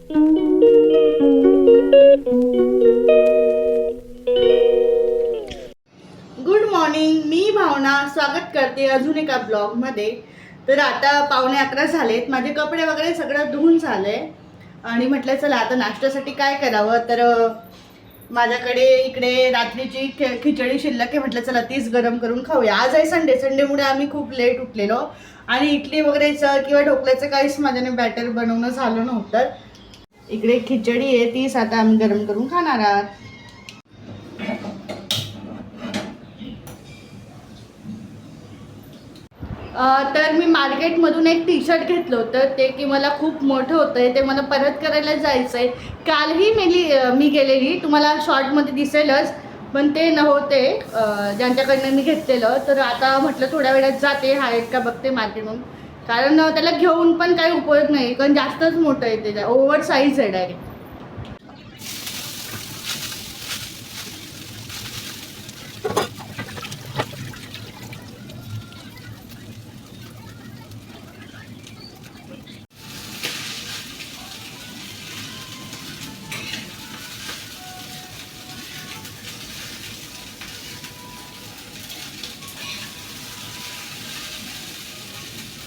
Good morning, मी भावना स्वागत करते अजून एका ब्लॉगमध्ये. तर आता 11:15 झालेत. माझे कपडे वगैरे सगळं धुवून झालंय आणि म्हटलं चला आता नाश्त्यासाठी काय करावं. तर माझ्याकडे इकडे रात्रीची खिचडी शिल्लक आहे. म्हटलं चला तीच गरम करून खाऊया. आज आहे संडेमुळे आम्ही खूप लेट उठलेलो आणि इडली वगैरेचं किंवा ढोकळ्याचं काहीच माझ्याने बॅटर बनवणं झालं नव्हतं. इकडे खिचडी आहे, तीच आता आम्ही गरम करून खाणार आहोत. तर मी मार्केटमधून एक टी शर्ट घेतलं होतं. ते की मला खूप मोठं होतं आहे, ते मला परत करायला जायचं आहे. कालही मी गेलेली, तुम्हाला शॉर्टमध्ये दिसेलच, पण ते नव्हते ज्यांच्याकडनं मी घेतलेलं. तर आता म्हटलं थोड्या वेळात जाते, आहेत का बघते मार्केटमधून, कारण त्याला घेऊन पण काही उपयोग नाही, कारण जास्तच मोठं आहे, ते ओव्हर साईज आहे डायरेक्ट.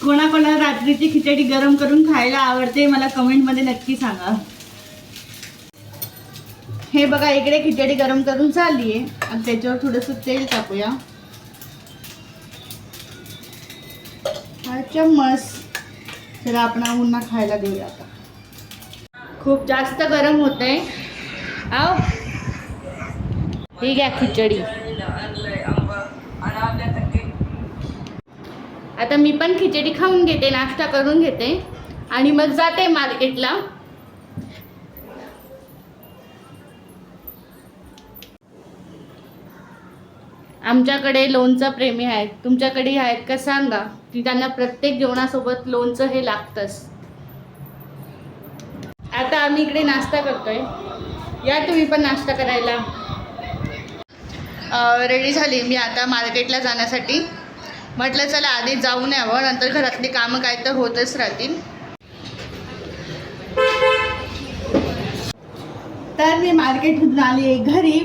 कोणाकोणाला रात्रीची खिचडी गरम करून खायला आवडते मला कमेंटमध्ये नक्की सांगा. हे बघा, इकडे खिचडी गरम करून झाली आहे आणि त्याच्यावर थोडंसं तेल टाकूया. हा चम्मच. तर आपण पुन्हा खायला देऊया. आता खूप जास्त गरम होतंय. आव ही घ्या खिचडी. आता मी पण खिचडी खाऊन घेते, नाश्ता करून घेते आणि मग जाते मार्केटला. आमच्याकडे लोणचं प्रेमी आहेत, तुमच्याकडे आहेत का सांगा, की त्यांना प्रत्येक जेवणासोबत लोणचं हे लागतंच. आता आम्ही इकडे नाश्ता करतोय, या तुम्ही पण नाश्ता करायला. रेडी झाली मी आता मार्केटला जाण्यासाठी. म्हटलं चला आधी जाऊन यावं, नंतर घरातली कामं काय तर होतच राहतील. तर मी मार्केटमधून आली आहे घरी,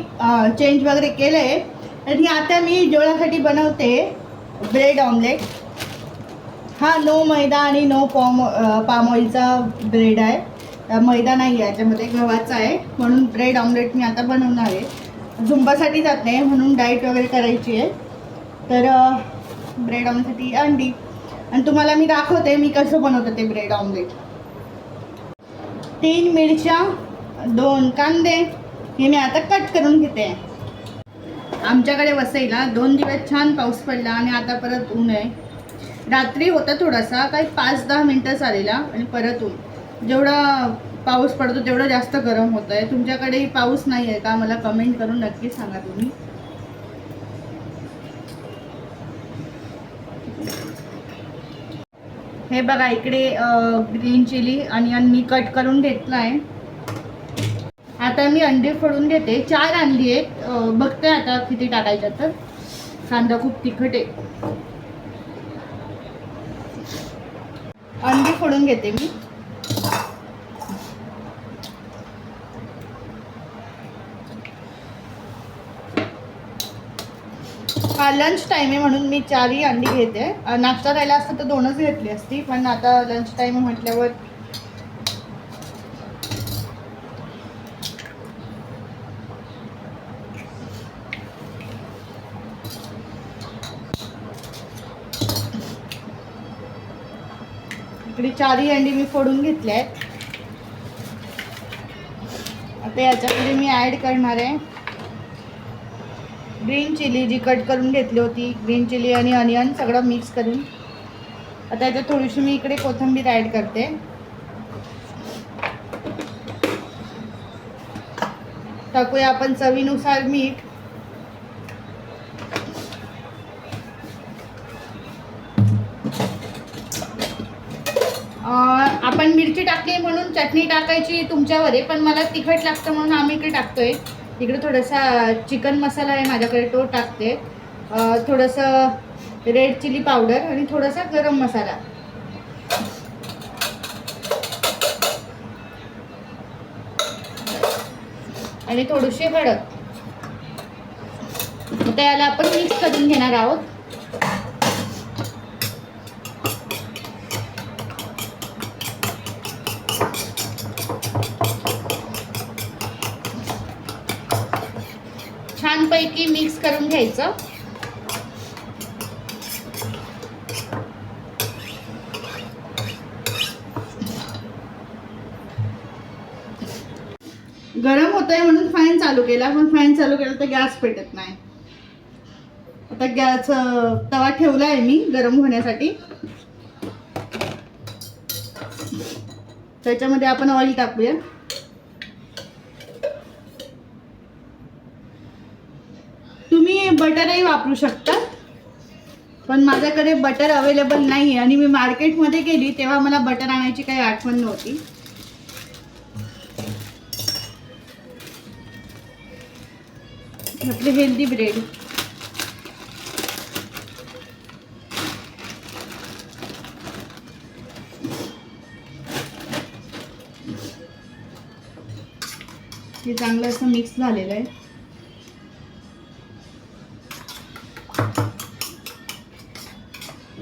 चेंज वगैरे केलं आहे आणि आता मी जेवणासाठी बनवते ब्रेड ऑमलेट. हा नो मैदा आणि नो पाम ऑइलचा ब्रेड आहे. मैदा नाही आहे याच्यामध्ये, गव्हाचा आहे, म्हणून ब्रेड ऑमलेट मी आता बनवणार आहे. झुंबासाठी जात नाही म्हणून डाएट वगैरे करायची आहे. तर ब्रेड ऑमलेटसाठी अंडी आणि तुम्हाला मी दाखवते मी कसं बनवते ते ब्रेड ऑमलेट. 3 मिरच्या, 2 कांदे हे मी आता कट करून घेते. आमच्याकडे वसईला 2 दिवस छान पाऊस पडला आणि आता परत ऊन आहे. रात्री होता थोडासा, काही 5-10 मिनटं चालेला आणि परत ऊन. जेवढा पाऊस पडतो तेवढं जास्त गरम होतं आहे. तुमच्याकडेही पाऊस नाही आहे का, मला कमेंट करून नक्की सांगा तुम्ही. हे बघा, इकडे ग्रीन चिली आणि मी कट करून घेतला आहे. आता मी अंडी फोडून घेते. 4 आणली आहेत, बघते आता किती टाकायच्या. तर कांदा खूप तिखट आहे. अंडी फोडून घेते मी. लंच टाईम आहे म्हणून मी 4ही अंडी घेते. नाश्ता राहिला असतं तर 2च घेतली असती, पण आता लंच टाईम म्हटल्यावर इकडे 4ही अंडी मी फोडून घेतल्या आहेत. आता याच्यामध्ये मी ॲड करणार आहे ग्रीन चिली, जी कट करून घेतली होती. ग्रीन चिली आणि अनियन सगळं मिक्स करून. आता याच्यात थोडीशी मी इकडे कोथिंबीर ॲड करते. टाकूया आपण चवीनुसार मीठ. आपण मिरची टाकली म्हणून चटणी टाकायची तुमच्यावर आहे, पण मला तिखट लागतं म्हणून आम्ही इकडे टाकतोय. इकडे थोडासा चिकन मसाला आहे माझ्याकडे, तो टाकते. थोडंसं रेड चिली पावडर आणि थोडासा गरम मसाला. आणि थोडीशी हळद. आता याला आपण मिक्स करून घेणार आहोत. छानपैकी मिक्स करून घ्यायचं. गरम होतंय म्हणून फॅन चालू केला, पण फॅन चालू केला तर गॅस पेटत नाही. आता गॅस तवा ठेवला आहे मी गरम होण्यासाठी. त्याच्यामध्ये आपण ऑइल टाकूया. तुम्ही बटरही वापरू शकता, पण माझ्याकडे बटर अवेलेबल नाही आहे आणि मी मार्केटमध्ये गेली तेव्हा मला बटर आणायची काही आठवण नव्हती. आपले हेल्दी ब्रेड. हे चांगलं असं मिक्स झालेलं आहे.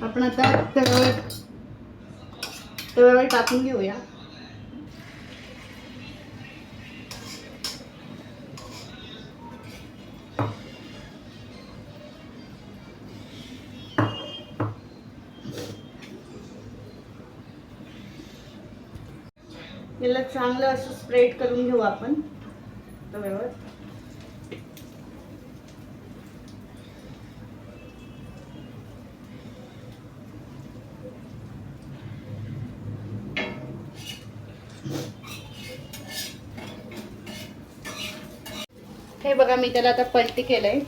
आपण आता तव्यावर टाकून घेऊया. याला चांगलं असं स्प्रेड करून घेऊ आपण तव्यावर. हे बघा, मी त्याला आता पलटी केलंय.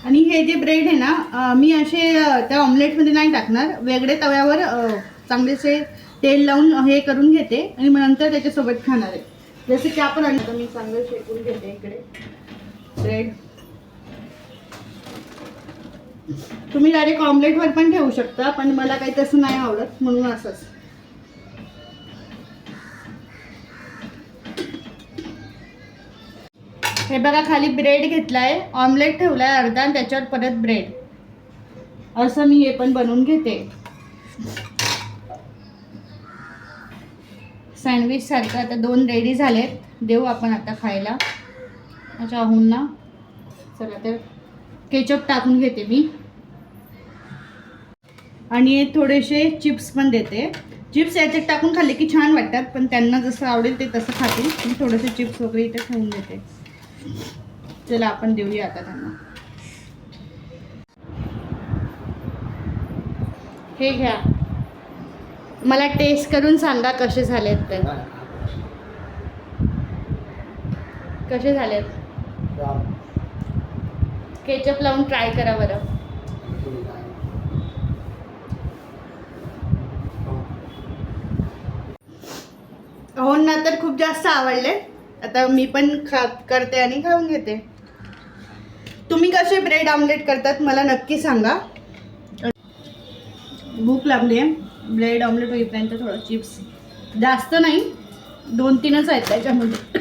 आणि हे जे ब्रेड आहे ना, मी असे त्या ऑमलेटमध्ये नाही टाकणार. वेगळे तव्यावर चांगलेसे तेल लावून हे करून घेते आणि मग नंतर त्याच्यासोबत खाणार आहे. जसे की आपण आता मी चांगलं शेकून घेते इकडे ब्रेड. तुम्ही डायरेक्ट ऑमलेटवर पण ठेवू शकता, पण मला काही तसं नाही आवडत म्हणून असंच. हे बघा, खाली ब्रेड घेतलाय, ऑमलेट ठेवलाय अर्धा आणि त्याच्यावर परत ब्रेड. असं मी हे पण बनवून घेते. सँडविच सारखं. आता 2 रेडी झालेत, देऊ आपण आता खायला. अच्छा होऊन ना. चला तर केचप टाकून घेते मी आणि थोडेसे चिप्स पण देते. चिप्स याच्यात टाकून खाल्ले की छान वाटतात, पण त्यांना जसं आवडेल ते तसं खातील. मी थोडेसे चिप्स वगैरे इथे ठेवून देते. चला आपण देऊया आता त्यांना. हे घ्या, मला टेस्ट करून सांगा कसे झालेत ते. कसे झालेत? केचप लावून ट्राय करा बरं. हो ना, तर खूप जास्त आवडले. आता मी पण करते आणि खाऊन घेते. तुम्ही कसे ब्रेड ऑमलेट करतात मला नक्की सांगा. भूक लागली आहे. ब्रेड ऑमलेट होईपर्यंत थोडं चिप्स, जास्त नाही, 2-3च आहेत त्याच्यामध्ये.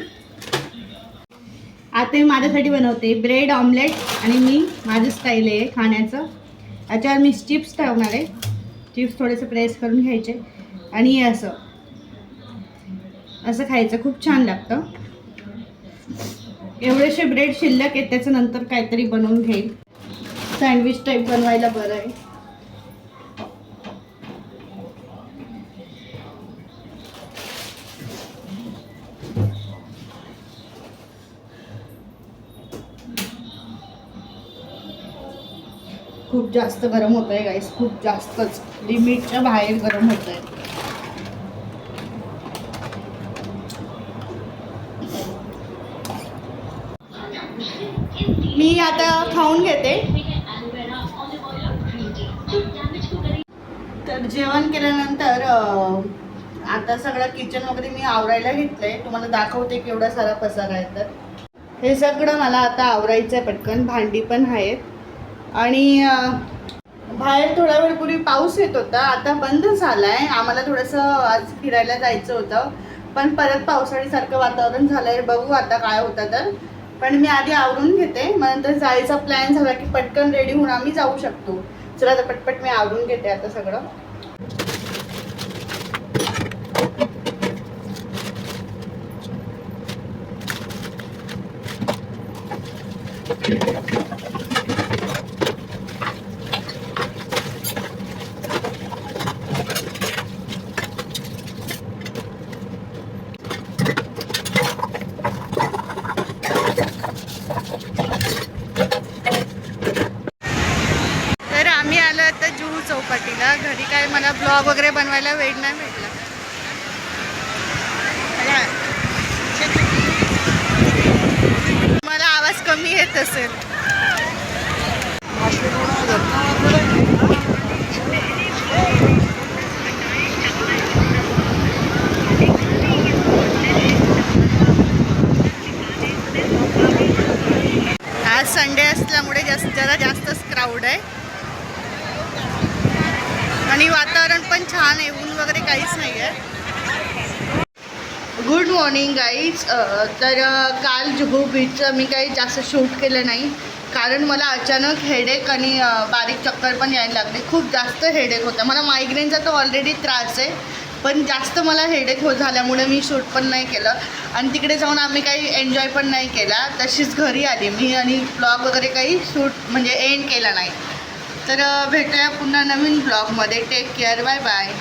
आता मी माझ्यासाठी बनवते ब्रेड ऑमलेट आणि मी माझी स्टाईल आहे खाण्याचं. याच्यावर मी चिप्स ठेवणार आहे. चिप्स थोडेसे प्रेस करून घ्यायचे आणि असं असं खायचं. खूप छान लागतं. एवढेसे ब्रेड शिल्लक आहेत, त्याचं नंतर काहीतरी बनवून घेईल. सँडविच टाईप बनवायला बरं आहे. खूप जास्त गरम होत आहे गाईस, खूप जास्तच लिमिटच्या बाहेर गरम होत आहे. मी आता खाऊन घेते. तर जेवण केल्यानंतर आता सगळं किचन वगैरे मी आवरायला घेतलंय. तुम्हाला दाखवते केवढा सारा पसारा आहे. तर हे सगळं मला आता आवरायचं आहे पटकन. भांडी पण आहेत आणि बाहेर थोड्या वेळपूर्वी पाऊस येत होता, आता बंद झाला आहे. आम्हाला थोडंसं आज फिरायला जायचं होतं, पण परत पावसाळीसारखं वातावरण झालं आहे. बघू आता काय होतं. तर पण मी आधी आवरून घेते, मग नंतर जायचा प्लॅन झाला की पटकन रेडी होऊन आम्ही जाऊ शकतो. चला तर पटपट मी आवरून घेते आता सगळं. तर आम्ही आलो आता जुहू चौपाटीला. घरी काय मला ब्लॉग वगैरे बनवायला वेळ नाही भेटला. मला आवाज कमी येत असेल. आज संडे असल्यामुळे जरा जास्तच क्राऊड आहे आणि वातावरण पण छान आहे. ऊन वगैरे काहीच नाही आहे. Good morning guys. तर काल जुहू बीचचं मी काही जास्त शूट केलं नाही, कारण मला अचानक हेडेक आणि बारीक चक्कर पण यायला लागले. खूप जास्त हेडेक होता. मला मायग्रेनचा तर ऑलरेडी त्रास आहे, पण जास्त मला हेडेक झाल्यामुळे मी शूट पण नाही केलं आणि तिकडे जाऊन आम्ही काही एन्जॉय पण नाही केला. तशीच घरी आली मी आणि ब्लॉग वगैरे काही शूट म्हणजे एंड केला नाही. तर भेटूया पुन्हा नवीन ब्लॉगमध्ये. Take care. Bye bye.